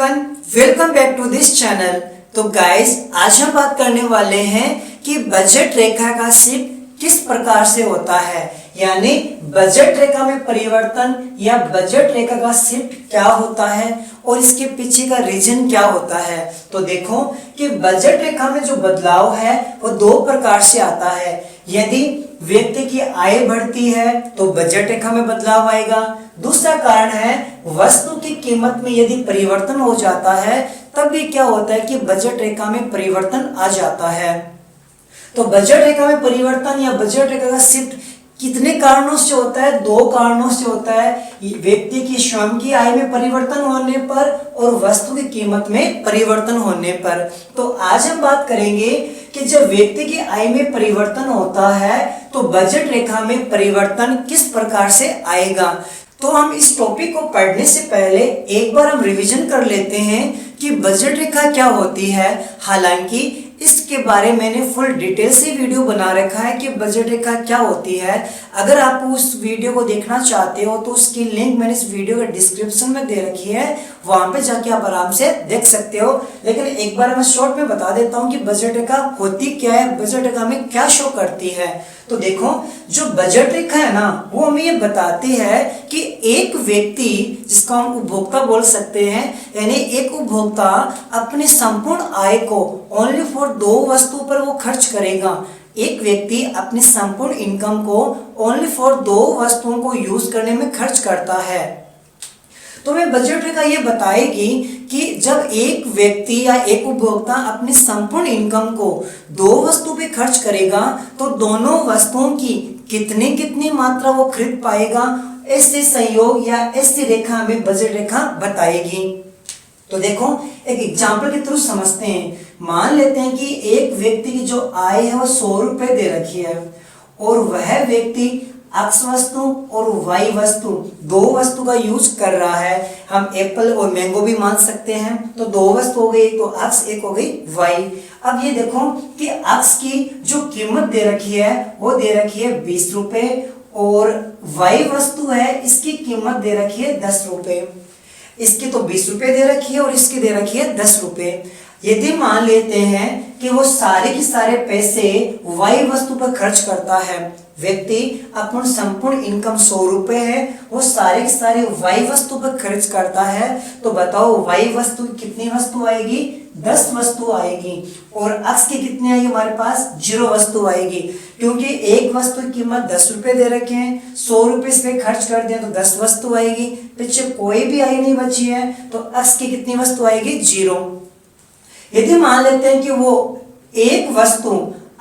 Everyone, welcome back to this channel. तो guys, आज हम बात करने वाले हैं कि बजट रेखा का शिफ्ट किस प्रकार से होता है, यानी बजट रेखा में परिवर्तन या बजट रेखा का शिफ्ट क्या होता है और इसके पीछे का रीजन क्या होता है। तो देखो कि बजट रेखा में जो बदलाव है वो दो प्रकार से आता है। यदि व्यक्ति की आय बढ़ती है तो बजट रेखा में बदलाव आएगा। दूसरा कारण है वस्तु की कीमत में यदि परिवर्तन हो जाता है तब भी क्या होता है कि बजट रेखा में परिवर्तन आ जाता है। तो बजट रेखा में परिवर्तन या बजट रेखा का शिफ्ट कितने कारणों से होता है? दो कारणों से होता है, व्यक्ति की स्वयं की आय में परिवर्तन होने पर और वस्तु की कीमत में परिवर्तन होने पर। तो आज हम बात करेंगे कि जब व्यक्ति की आय में परिवर्तन होता है तो बजट रेखा में परिवर्तन किस प्रकार से आएगा। तो हम इस टॉपिक को पढ़ने से पहले एक बार हम रिवीजन कर लेते हैं कि बजट रेखा क्या होती है। हालांकि इसके बारे में मैंने फुल डिटेल से वीडियो बना रखा है कि बजट रेखा क्या होती है। अगर आप उस वीडियो को देखना चाहते हो तो उसकी लिंक मैंने इस वीडियो के डिस्क्रिप्शन में दे रखी है, वहां पे जाके आप आराम से देख सकते हो। लेकिन एक बार मैं शॉर्ट में बता देता हूँ कि बजट रेखा होती क्या है, बजट रेखा में क्या शो करती है। तो देखो, जो बजट रेखा है ना वो हमें ये बताती है कि एक व्यक्ति, जिसको हम उपभोक्ता बोल सकते हैं, यानी एक उपभोक्ता अपने संपूर्ण आय को ओनली फॉर दो वस्तुओं पर वो खर्च करेगा। एक व्यक्ति अपनी संपूर्ण इनकम को ओनली फॉर दो वस्तुओं को यूज करने में खर्च करता है। तो हमें बजट रेखा ये बताएगी कि जब एक व्यक्ति या एक उपभोक्ता अपनी संपूर्ण इनकम को दो वस्तु पे खर्च करेगा तो दोनों वस्तुओं की कितनी कितनी मात्रा वो खरीद पाएगा, ऐसे संयोग या ऐसी रेखा हमें बजट रेखा बताएगी। तो देखो, एक एग्जाम्पल के थ्रू समझते हैं। मान लेते हैं कि एक व्यक्ति की जो आय है वो 100 रुपए दे रखी है और वह व्यक्ति एक्स वस्तु और वाई वस्तु दो वस्तु का यूज कर रहा है। हम एप्पल और मैंगो भी मान सकते हैं। तो दो वस्तु हो गई, तो एक्स एक हो गई वाई। अब ये देखो कि एक्स की जो कीमत दे रखी है वो दे रखी है 20 रुपए और वाई वस्तु है इसकी कीमत दे रखी है 10 रुपए। इसकी तो 20 रुपए दे रखी है और इसकी दे रखी है 10 रुपए। यदि मान लेते हैं कि वो सारे के सारे पैसे वाई वस्तु पर खर्च करता है, व्यक्ति अपन संपूर्ण इनकम 100 रुपए है, वो सारे के सारे वाई वस्तु पर खर्च करता है, तो बताओ वाई वस्तु कितनी वस्तु आएगी? 10 वस्तु आएगी। और एक्स की कितनी आएगी? हमारे पास 0 वस्तु आएगी, क्योंकि एक वस्तु की कीमत 10 रुपए दे रखे हैं, 100 रुपए इस पे खर्च कर दिया तो 10 वस्तु आएगी। पीछे कोई भी आई नहीं बची है, तो एक्स की कितनी वस्तु आएगी? 0। यदि मान लेते हैं कि वो एक वस्तु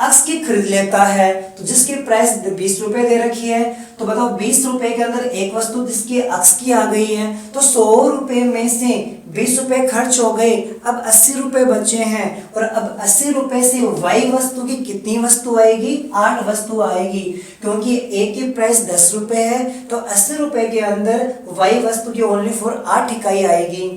एक्स की खरीद लेता है तो जिसकी प्राइस 20 रुपए दे रखी है, तो बताओ 20 रुपए के अंदर एक वस्तु जिसकी एक्स की आ गई है, तो 100 रुपए में से 20 रुपए खर्च हो गए, अब 80 रुपए बचे हैं। और अब 80 रुपए से वाई वस्तु की कितनी वस्तु आएगी? 8 वस्तु आएगी, क्योंकि एक की प्राइस 10 रुपए है, तो 80 रुपए के अंदर वाई वस्तु की ओनली फॉर 8 इकाई आएगी।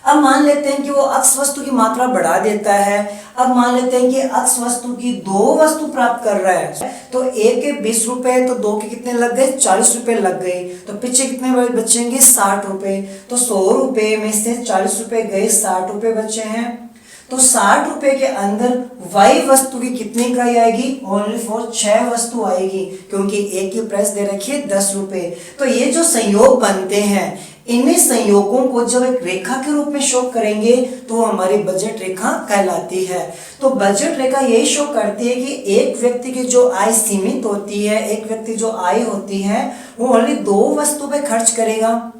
अब मान लेते हैं कि वो एक्स वस्तु की मात्रा बढ़ा देता है। अब मान लेते हैं कि एक्स वस्तु की दो वस्तु प्राप्त कर रहा है, तो एक के 20 रुपए, तो दो के कितने लग गए? 40 रुपए लग गए। तो पीछे कितने बचेंगे? 60 रुपए। तो 100 रुपए में से 40 रुपए गए, 60 रुपए बचे हैं। तो 60 रुपए के अंदर वाई वस्तु की कितनी इकाई आएगी? ओनली फॉर 6 वस्तु आएगी, क्योंकि एक की प्राइस दे रखी है 10 रुपए। तो ये जो संयोग बनते हैं, इन्हीं संयोगों को जब एक रेखा के रूप में शो करेंगे तो हमारी बजट रेखा कहलाती है। तो बजट रेखा यही शो करती है कि एक व्यक्ति की जो आय सीमित होती है, एक व्यक्ति जो आय होती है वो ओनली दो वस्तु पे खर्च करेगा,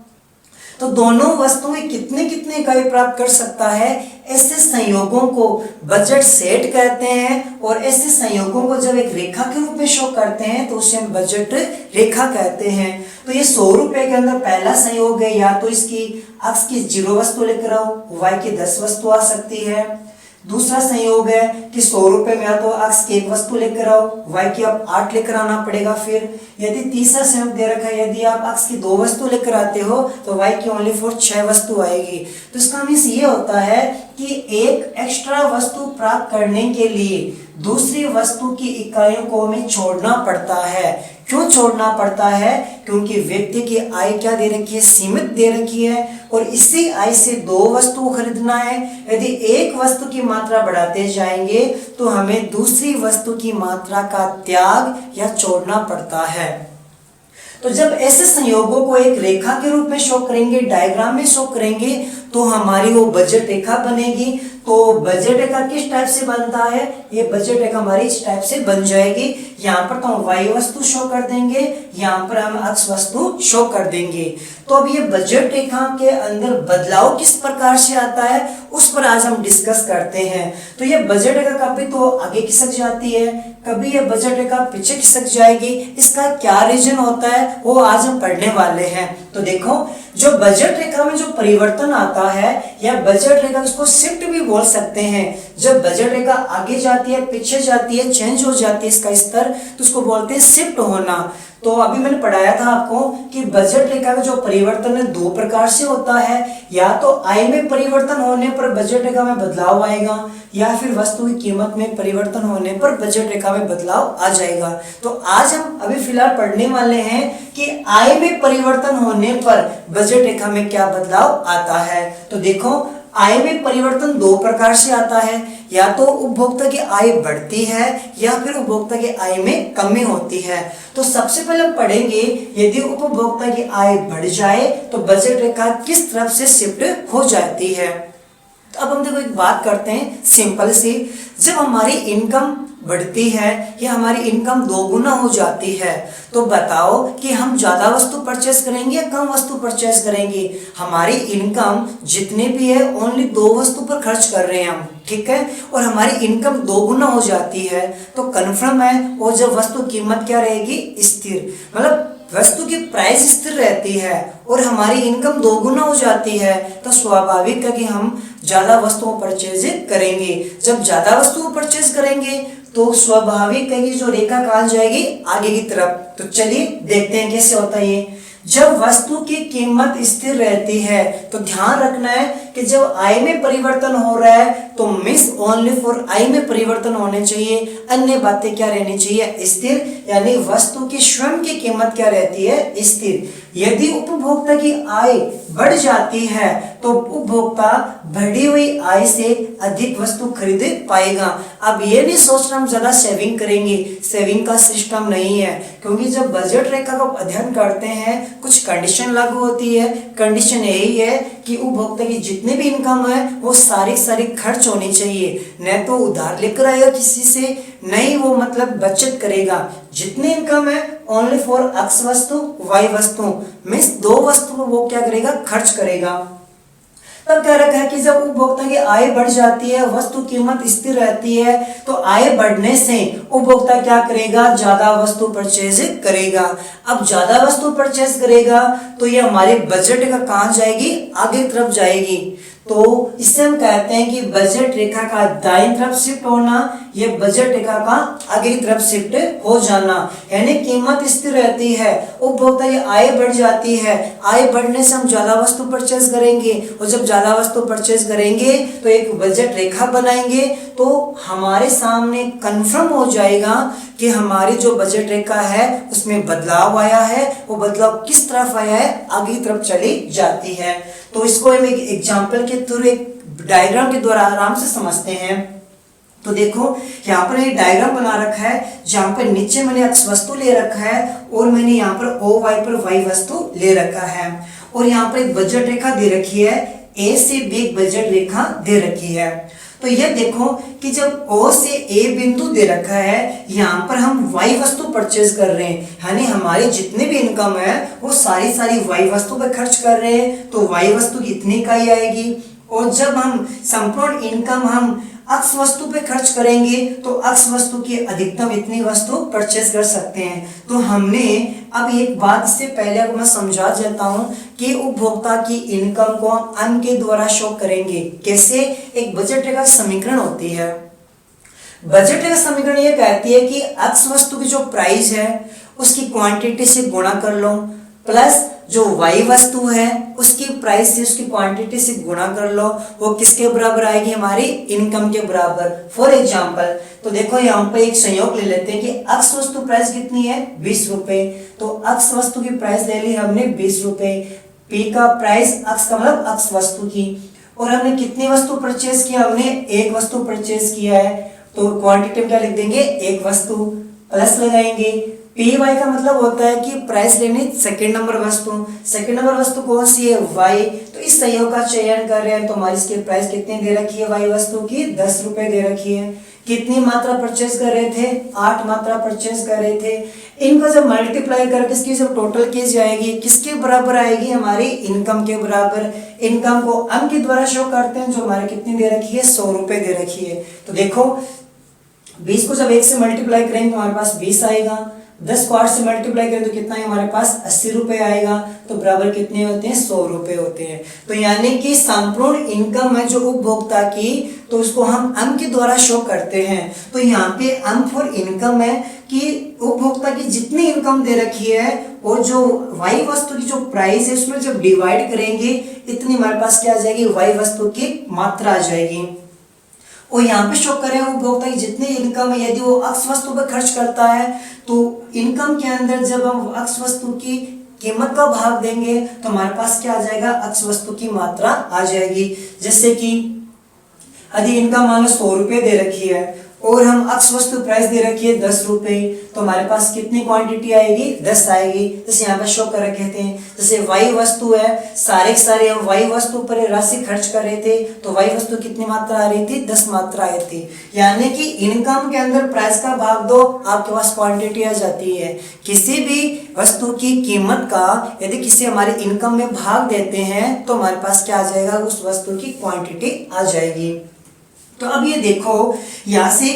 तो दोनों वस्तुएं कितने कितने इकाई प्राप्त कर सकता है, ऐसे संयोगों को बजट सेट कहते हैं। और ऐसे संयोगों को जब एक रेखा के रूप में शो करते हैं तो उसे हम बजट रेखा कहते हैं। तो ये 100 रुपए के अंदर पहला संयोग है, या तो इसकी एक्स की 0 वस्तु लेकर आओ, वाई की 10 वस्तु आ सकती है। दूसरा संयोग है कि 100 रुपए में या तो एक्स की 1 वस्तु लेकर आओ, वाई की आप 8 लेकर आना पड़ेगा। फिर यदि तीसरा संयोग दे रखा है, यदि आप एक्स की 2 वस्तु लेकर आते हो तो वाई की ओनली फॉर 6 वस्तु आएगी। तो इसका मीन्स ये होता है कि एक एक्स्ट्रा वस्तु प्राप्त करने के लिए दूसरी वस्तु की इकाइयों को हमें छोड़ना पड़ता है। क्यों छोड़ना पड़ता है? क्योंकि व्यक्ति की आय क्या दे रखी है? सीमित दे रखी है, और इसी आय से दो वस्तु को खरीदना है। यदि एक वस्तु की मात्रा बढ़ाते जाएंगे तो हमें दूसरी वस्तु की मात्रा का त्याग या छोड़ना पड़ता है। तो जब ऐसे संयोगों को एक रेखा के रूप में शो करेंगे, डायग्राम में शो करेंगे, तो हमारी वो बजट रेखा बनेगी। तो बजट रेखा किस टाइप से बनता है? ये बजट रेखा हमारी इस टाइप से बन जाएगी। यहाँ पर तो हम y वस्तु शो कर देंगे, यहाँ पर हम x वस्तु शो कर देंगे। तो अब ये बजट रेखा के अंदर बदलाव किस प्रकार से आता है उस पर आज हम डिस्कस करते हैं। तो ये बजट रेखा कभी तो आगे खिसक जाती है, कभी ये बजट रेखा पीछे खिसक जाएगी। इसका क्या रीजन होता है वो आज हम पढ़ने वाले हैं। तो देखो, जो बजट रेखा में जो परिवर्तन आता है या बजट रेखा, इसको शिफ्ट भी बोल सकते हैं। जब बजट रेखा आगे जाती है, पीछे जाती है, चेंज हो जाती है इसका स्तर, तो उसको बोलते हैं शिफ्ट होना। तो अभी मैंने पढ़ाया था आपको कि बजट रेखा का जो परिवर्तन है दो प्रकार से होता है। या तो आय में परिवर्तन होने पर बजट रेखा में बदलाव आएगा, या फिर वस्तु की कीमत में परिवर्तन होने पर बजट रेखा में बदलाव आ जाएगा। तो आज हम अभी फिलहाल पढ़ने वाले हैं कि आय में परिवर्तन होने पर बजट रेखा में क्या बदलाव आता है। तो देखो, आय में परिवर्तन दो प्रकार से आता है। या तो उपभोक्ता की आय बढ़ती है या फिर उपभोक्ता की आय में कमी होती है। तो सबसे पहले हम पढ़ेंगे, यदि उपभोक्ता की आय बढ़ जाए तो बजट रेखा किस तरफ से शिफ्ट हो जाती है। तो अब हम देखो एक बात करते हैं सिंपल सी। जब हमारी इनकम बढ़ती है या हमारी इनकम दोगुना हो जाती है, तो बताओ कि हम ज्यादा वस्तु परचेस करेंगे या कम वस्तु परचेस करेंगे। हमारी इनकम जितने भी है ओनली दो वस्तु पर खर्च कर रहे हैं हम, ठीक है, और हमारी इनकम दोगुना हो जाती है तो कन्फर्म है, और जब वस्तु कीमत क्या रहेगी? स्थिर। मतलब वस्तु की प्राइस स्थिर रहती है और हमारी इनकम दोगुना हो जाती है, तो स्वाभाविक है कि हम ज्यादा वस्तुओं परचेज करेंगे। जब ज्यादा वस्तुओं परचेज करेंगे तो स्वाभाविक है कि जो रेखा कहाँ जाएगी? आगे की तरफ। तो चलिए देखते हैं कैसे होता है ये। जब वस्तु की कीमत स्थिर रहती है तो ध्यान रखना है कि जब आय में परिवर्तन हो रहा है तो मिस ओनली फॉर आय में परिवर्तन होने चाहिए, अन्य बातें क्या रहनी चाहिए? स्थिर। यानी वस्तु की स्वयं की कीमत क्या रहती है? स्थिर। यदि उपभोक्ता की आय बढ़ जाती है तो उपभोक्ता बढ़ी हुई आय से अधिक वस्तु खरीद पाएगा। अब ये नहीं सोचना हम ज्यादा सेविंग करेंगे, सेविंग का सिस्टम नहीं है, क्योंकि जब बजट रेखा का अध्ययन करते हैं कुछ कंडीशन लागू होती है। कंडीशन यही है कि उपभोक्ता की जितनी भी इनकम है वो सारी खर्च होनी चाहिए, न तो उधार लेकर आएगा किसी से, नहीं वो मतलब बचत करेगा। जितनी इनकम है ओनली फॉर एक्स वस्तु वाई वस्तु, मीन्स दो वस्तु को वो क्या करेगा? खर्च करेगा। तब क्या रखा है कि जब उपभोक्ता की आय बढ़ जाती है, वस्तु कीमत स्थिर रहती है, तो आय बढ़ने से उपभोक्ता क्या करेगा? ज्यादा वस्तु परचेज करेगा। अब ज्यादा वस्तु परचेज करेगा तो ये हमारे बजट का कहाँ जाएगी? आगे तरफ जाएगी। तो इससे हम कहते हैं कि बजट रेखा का दाईं तरफ शिफ्ट होना, ये बजट रेखा का आगे की तरफ शिफ्ट हो जाना। यानी कीमत स्थिर रहती है, उपभोक्ता की आय बढ़ जाती है, आय बढ़ने से हम ज्यादा वस्तु परचेज करेंगे, और जब ज्यादा वस्तु परचेज करेंगे तो एक बजट रेखा बनाएंगे, तो हमारे सामने कंफर्म हो जाएगा कि हमारी जो बजट रेखा है उसमें बदलाव आया है। वो बदलाव किस तरफ आया है? आगे की तरफ चली जाती है। तो इसको हम एक एग्जाम्पल के थ्रू, एक डायग्राम के द्वारा आराम से समझते हैं। तो देखो, यहाँ पर एक डायग्राम बना रखा है जहाँ पर नीचे मैंने x वस्तु ले रखा है और मैंने यहाँ पर OY पर y वस्तु ले रखा है, और यहाँ पर एक बजट रेखा दे रखी है, A से B एक बजट रेखा दे रखी है। तो ये देखो कि जब O से A बिंदु दे रखा है, यहाँ पर हम Y वस्तु परचेज कर रहे हैं, यानी हमारी जितनी भी इनकम है वो सारी Y वस्तु पर खर्च कर रहे हैं, तो Y वस्तु की इतनी इकाई आएगी। और जब हम संपूर्ण इनकम हम अक्स वस्तु पे खर्च करेंगे तो अक्स वस्तु की अधिकतम इतनी वस्तु परचेज कर सकते हैं। तो हमने अब एक बात इससे पहले अगर मैं समझा देता हूं कि उपभोक्ता की इनकम को हम अंक के द्वारा शो करेंगे। कैसे? एक बजट रेखा समीकरण होती है। बजट रेखा समीकरण ये कहती है कि अक्स वस्तु की जो प्राइस है उसकी क्वांटिटी से गुणा कर लो, प्लस जो वाई वस्तु है उसकी प्राइस से उसकी क्वांटिटी से गुणा कर लो, वो किसके बराबर आएगी, हमारी इनकम के बराबर। फॉर एग्जांपल तो देखो यहाँ पे एक संयोग ले लेते हैं कि अक्स वस्तु प्राइस कितनी है 20 रुपए, तो अक्स वस्तु की प्राइस ले ली हमने 20 रुपए, पी का प्राइस अक्स का मतलब अक्स वस्तु की, और हमने कितनी वस्तु परचेज किया, हमने एक वस्तु परचेज किया है, तो क्वांटिटी में क्या लिख देंगे, एक वस्तु, प्लस लगाएंगे। पी वाई का मतलब होता है कि प्राइस लेनी सेकंड नंबर वस्तु, सेकंड नंबर वस्तु कौन सी है, वाई, तो इस संयोग का चयन कर रहे हैं, तो हमारी इसकी प्राइस कितनी दे रखी है, वाई वस्तु की 10 रुपए दे रखी है। कितनी मात्रा परचेज कर रहे थे, 8 मात्रा परचेज कर रहे थे। इनको जब मल्टीप्लाई करके इसकी जब टोटल की जाएगी किसके बराबर आएगी, हमारी इनकम के बराबर। इनकम को अंक के द्वारा शो करते हैं, जो हमारे कितनी दे रखी है, 100 रुपए दे रखी है। तो देखो 20 को जब 1 से मल्टीप्लाई करेंगे तो हमारे पास 20 आएगा, 10 को 8 से मल्टीप्लाई करें तो कितना है, हमारे पास 80 रुपए आएगा, तो बराबर कितने होते हैं, 100 रुपए होते हैं। तो यानी कि संपूर्ण इनकम है जो उपभोक्ता की, तो उसको हम अंक के द्वारा शो करते हैं। तो यहाँ पे अंक फॉर इनकम है कि उपभोक्ता की जितनी इनकम दे रखी है और जो वाई वस्तु की जो प्राइस है उसमें जब डिवाइड करेंगे इतनी हमारे पास क्या आ जाएगी, वाई वस्तु की मात्रा आ जाएगी। और यहाँ पे शो करें उपभोक्ता की जितनी इनकम है, यदि वो अक्स वस्तु पर खर्च करता है तो इनकम के अंदर जब हम अक्स वस्तु की कीमत का भाग देंगे तो हमारे पास क्या आ जाएगा, अक्स वस्तु की मात्रा आ जाएगी। जैसे कि यदि इनकम मान लो 100 रुपए दे रखी है और हम अक्स वस्तु प्राइस दे रखी है 10 रुपए, तो हमारे पास कितनी क्वांटिटी आएगी, 10 आएगी। जैसे यहाँ पर शो कर रखे थे, जैसे वाई वस्तु है, सारे के सारे हम वाई वस्तु पर राशि खर्च कर रहे थे, तो वाई वस्तु कितनी मात्रा आ रही थी, 10 मात्रा आई थी। यानी कि इनकम के अंदर प्राइस का भाग दो, आपके पास क्वांटिटी आ जाती है। किसी भी वस्तु की कीमत का यदि किसी हमारे इनकम में भाग देते हैं तो हमारे पास क्या आ जाएगा, उस वस्तु की क्वांटिटी आ जाएगी। तो अब ये देखो यहाँ से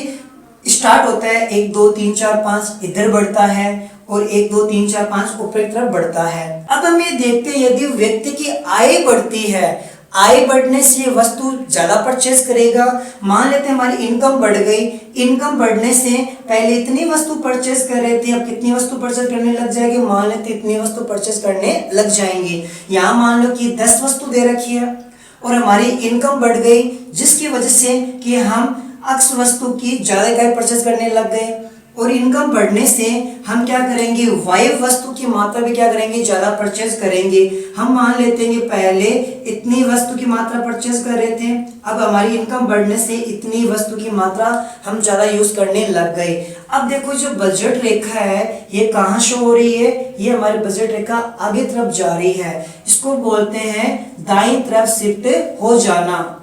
स्टार्ट होता है 1 2 3 4 5 इधर बढ़ता है और 1 2 3 4 5 ऊपर की तरफ बढ़ता है। अब हम ये देखते हैं यदि व्यक्ति की आय बढ़ती है, आय बढ़ने से ये वस्तु ज्यादा परचेज करेगा। मान लेते हैं हमारी इनकम बढ़ गई, इनकम बढ़ने से पहले इतनी वस्तु परचेज कर रहे थे, अब कितनी वस्तु परचेज करने लग जाएंगे, मान लेते इतनी वस्तु परचेज करने लग जाएंगे। यहाँ मान लो कि 10 वस्तु दे रखी है और हमारी इनकम बढ़ गई, जिसकी वजह से कि हम अक्स वस्तु की ज्यादा इकाई परचेज करने लग गए, और इनकम बढ़ने से हम क्या करेंगे, वाई वस्तु की मात्रा भी क्या करेंगे, ज्यादा परचेज करेंगे। हम मान लेते हैं कि पहले इतनी वस्तु की मात्रा परचेज कर रहे थे, अब हमारी इनकम बढ़ने से इतनी वस्तु की मात्रा हम ज्यादा यूज करने लग गए। अब देखो जो बजट रेखा है ये कहाँ शो हो रही है, ये हमारी बजट रेखा आगे तरफ जा रही है, इसको बोलते हैं दाईं तरफ शिफ्ट हो जाना।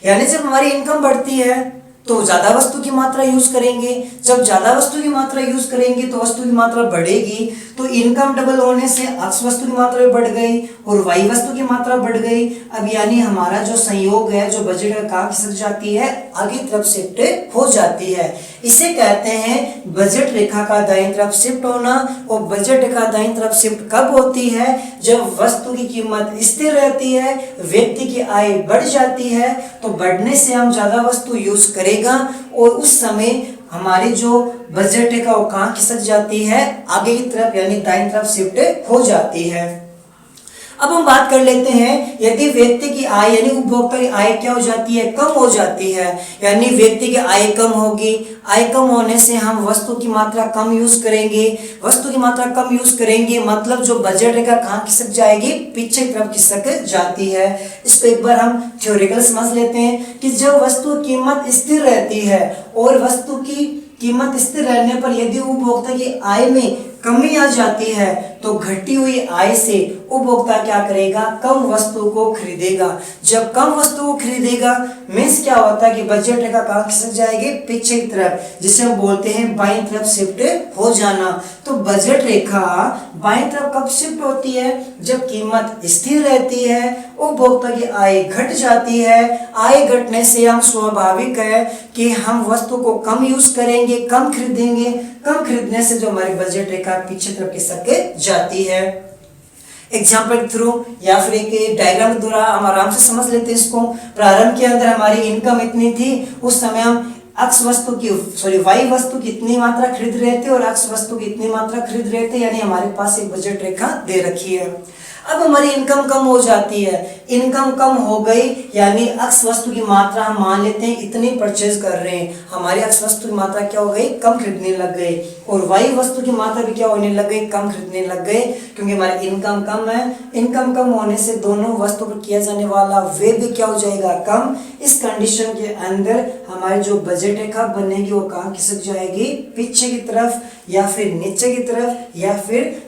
यानी जब हमारी इनकम बढ़ती है तो ज्यादा वस्तु की मात्रा यूज करेंगे, जब ज्यादा वस्तु की मात्रा यूज करेंगे तो वस्तु की मात्रा बढ़ेगी, तो इनकम डबल होने से अक्स वस्तु की मात्रा बढ़ गई और वाई वस्तु की मात्रा बढ़ गई। अब यानी हमारा जो संयोग है, जो बजट का कहाँ खिसक जाती है, आगे तरफ शिफ्ट हो जाती है। इसे कहते हैं बजट रेखा का दाईं तरफ शिफ्ट होना। और बजट रेखा दाईं तरफ शिफ्ट कब होती है, जब वस्तु की कीमत स्थिर रहती है, व्यक्ति की आय बढ़ जाती है, तो बढ़ने से हम ज्यादा वस्तु यूज करेंगे और उस समय हमारी जो बजट रेखा वो कहाँ खिसक जाती है, आगे की तरफ यानी दाईं तरफ शिफ्ट हो जाती है। अब हम बात कर लेते हैं यदि व्यक्ति की आय यानी उपभोक्ता की आय क्या हो जाती है, कम हो जाती है, यानी व्यक्ति की आय कम होगी, आय कम होने से हम वस्तु की मात्रा कम यूज करेंगे, वस्तु की मात्रा कम यूज करेंगे मतलब जो बजट रेखा कहाँ खिसक जाएगी, पीछे की तरफ खिसक जाती है। इसको एक बार हम थ्योरेटिकल समझ लेते हैं कि जब वस्तु की कीमत स्थिर रहती है और वस्तु की कीमत स्थिर रहने पर यदि उपभोक्ता की आय में कमी आ जाती है तो घटी हुई आय से उपभोक्ता क्या करेगा, कम वस्तु को खरीदेगा। जब कम वस्तु को खरीदेगा मीन्स क्या होता है कि बजट रेखा कहाँ खिसक जाएगी, पीछे की तरफ, जिसे हम बोलते हैं बाईं तरफ शिफ्ट हो जाना। तो बजट रेखा बाईं तरफ कब शिफ्ट होती है, जब कीमत स्थिर रहती है, उपभोक्ता की आय घट जाती है। आय घटने से हम स्वाभाविक है कि हम वस्तु को कम यूज करेंगे, कम खरीदेंगे, कम खरीदने से जो हमारी बजट रेखा पीछे तरफ खिसक जाती है। एग्जाम्पल के थ्रू या फिर एक डायग्राम के द्वारा हम आराम से समझ लेते हैं इसको। प्रारंभ के अंदर हमारी इनकम इतनी थी, उस समय हम अक्ष वस्तु की y वस्तु कितनी मात्रा खरीद रहे थे और अक्ष वस्तु कितनी मात्रा खरीद रहे थे, यानी हमारे पास एक बजट रेखा दे रखी है। अब हमारी इनकम कम हो जाती है, इनकम कम हो गई यानी अक्ष वस्तु की मात्रा हम मान लेते हैं इतनी परचेज कर रहे हैं, हमारी अक्ष वस्तु की मात्रा क्या हो गई, कम खरीदने लग गए, और वाई वस्तु की मात्रा भी क्या होने लग गई, कम खरीदने लग गए, क्योंकि हमारी इनकम कम है। इनकम कम होने से दोनों वस्तु पर किया जाने वाला व्यय भी क्या हो जाएगा, कम। इस कंडीशन के अंदर हमारी जो बजट रेखा बनेगी वो कहाँ खिसक जाएगी, पीछे की तरफ या फिर नीचे की तरफ या फिर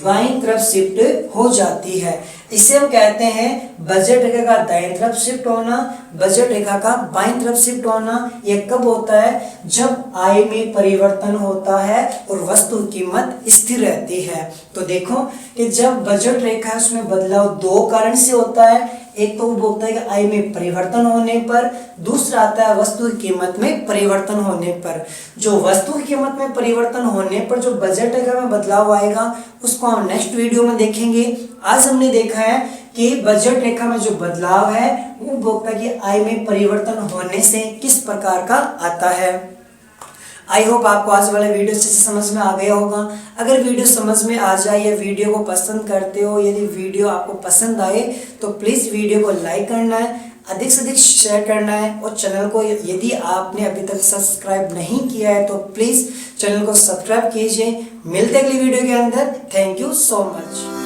बाईं तरफ शिफ्ट हो जाती है। इसे हम कहते हैं बजट रेखा का दाईं तरफ शिफ्ट होना, बजट रेखा का बाईं तरफ शिफ्ट होना। यह कब होता है, जब आय में परिवर्तन होता है और वस्तु कीमत स्थिर रहती है। तो देखो कि जब बजट रेखा है उसमें बदलाव दो कारण से होता है, एक तो वो होता है कि आय में परिवर्तन होने पर, दूसरा आता है वस्तु की कीमत में परिवर्तन होने पर। जो वस्तु की कीमत में परिवर्तन होने पर जो बजट रेखा में बदलाव आएगा उसको हम नेक्स्ट वीडियो में देखेंगे। आज हमने देखा है कि बजट रेखा में जो बदलाव है वो उपभोक्ता की आय में परिवर्तन होने से किस प्रकार का आता है। आई होप आपको आज वाला वीडियो अच्छे से समझ में आ गया होगा। अगर वीडियो समझ में आ जाए या वीडियो को पसंद करते हो, यदि वीडियो आपको पसंद आए तो प्लीज़ वीडियो को लाइक करना है, अधिक से अधिक शेयर करना है, और चैनल को यदि आपने अभी तक सब्सक्राइब नहीं किया है तो प्लीज़ चैनल को सब्सक्राइब कीजिए। मिलते अगली वीडियो के अंदर। Thank you so much.